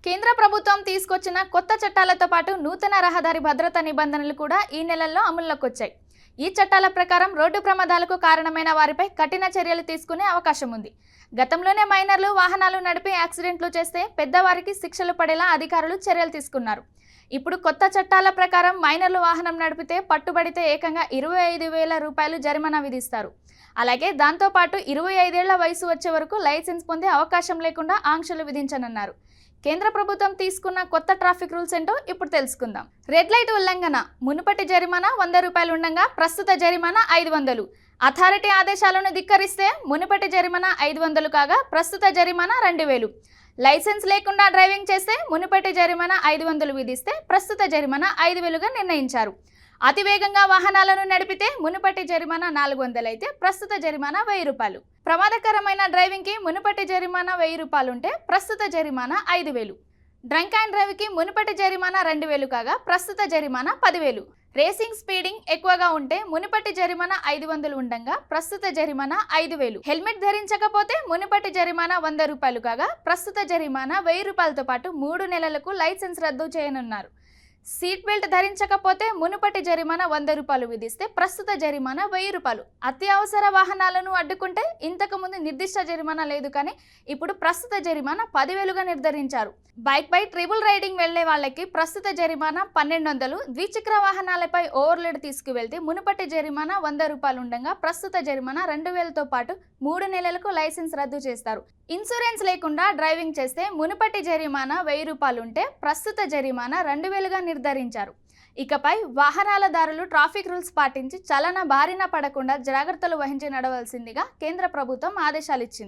కేంద్ర ప్రభుత్వం తీసుకొచ్చిన కొత్త చట్టాలతో పాటు నూతన రహదారి భద్రతా నిబంధనలు కూడా ఈ నెలల్లో అమల్లోకి వచ్చాయి. ఈ చట్టాల ప్రకారం రోడ్డు ప్రమాదాలకు కారణమైన వారిపై కఠిన చర్యలు తీసుకునే అవకాశం ఉంది. గతంలోనే మైనర్లు వాహనాలు నడిపి యాక్సిడెంట్లు చేస్తే పెద్దవారికి శిక్షలు పడేలా అధికారులు చర్యలు తీసుకున్నారు. ఇప్పుడు కొత్త చట్టాల ప్రకారం మైనర్లు వాహనం నడిపితే పట్టుబడితే ఏకంగా 25,000 రూపాయలు జరిమానా విధిస్తారు. అలాగే దాంతోపాటు 25 ఏళ్ల వయసు వచ్చే వరకు లైసెన్స్ పొందే అవకాశం లేకుండా ఆంక్షలు విధించనున్నారు. కేంద్ర ప్రభుత్వం తీసుకున్న కొత్త ట్రాఫిక్ రూల్స్ ఏంటో ఇప్పుడు తెలుసుకుందాం. రెడ్ లైట్ ఉల్లంఘన మునుపటి జరిమానా 100 రూపాయలు ఉండగా ప్రస్తుత జరిమానా 500. అథారిటీ ఆదేశాలను ధిక్కరిస్తే మునుపటి జరిమానా 500 కాగా ప్రస్తుత జరిమానా 2000. లైసెన్స్ లేకుండా డ్రైవింగ్ చేస్తే మునుపటి జరిమానా 500 విధిస్తే ప్రస్తుత జరిమానా 5000గా నిర్ణయించారు. అతివేగంగా వాహనాలను నడిపితే మునుపటి జరిమానా 400 అయితే ప్రస్తుత జరిమానా 1000 రూపాయలు. ప్రమాదకరమైన డ్రైవింగ్కి మునుపటి జరిమానా 1000 రూపాయలు ఉంటే ప్రస్తుత జరిమానా 5000. డ్రంక్ అండ్ డ్రైవ్కి మునుపటి జరిమానా 2000 కాగా ప్రస్తుత జరిమానా 10,000. రేసింగ్ స్పీడింగ్ ఎక్కువగా ఉంటే మునుపటి జరిమానా 500 ఉండగా ప్రస్తుత జరిమానా 5,000. హెల్మెట్ ధరించకపోతే మునుపటి జరిమానా 100 రూపాయలు కాగా ప్రస్తుత జరిమానా 1000 రూపాయలతో పాటు 3 నెలలకు లైసెన్స్ రద్దు చేయనున్నారు. సీట్ బెల్ట్ ధరించకపోతే మునుపటి జరిమానా 100 రూపాయలు విధిస్తే ప్రస్తుత జరిమానా 1000 రూపాయలు. అత్యవసర వాహనాలను అడ్డుకుంటే ఇంతకుముందు నిర్దిష్ట జరిమానా లేదు, కానీ ఇప్పుడు ప్రస్తుత జరిమానా 10,000గా నిర్ధారించారు. బైక్ పై ట్రిపుల్ రైడింగ్ వెళ్లే వాళ్ళకి ప్రస్తుత జరిమానా 1200. ద్విచక్ర వాహనాలపై ఓవర్లోడ్ తీసుకువెళ్తే మునుపటి జరిమానా 100 రూపాయలు ఉండగా ప్రస్తుత జరిమానా 2000తో పాటు 3 నెలలకు లైసెన్స్ రద్దు చేస్తారు. ఇన్సూరెన్స్ లేకుండా డ్రైవింగ్ చేస్తే మునుపటి జరిమానా 1000 రూపాయలు ఉంటే ప్రస్తుత జరిమానా 2000గా నిర్ధారించారు. ఇకపై వాహనాలదారులు ట్రాఫిక్ రూల్స్ పాటించి చలన బారిన పడకుండా జాగ్రత్తలు వహించి నడవలసిందిగా కేంద్ర ప్రభుత్వం ఆదేశాలు ఇచ్చింది.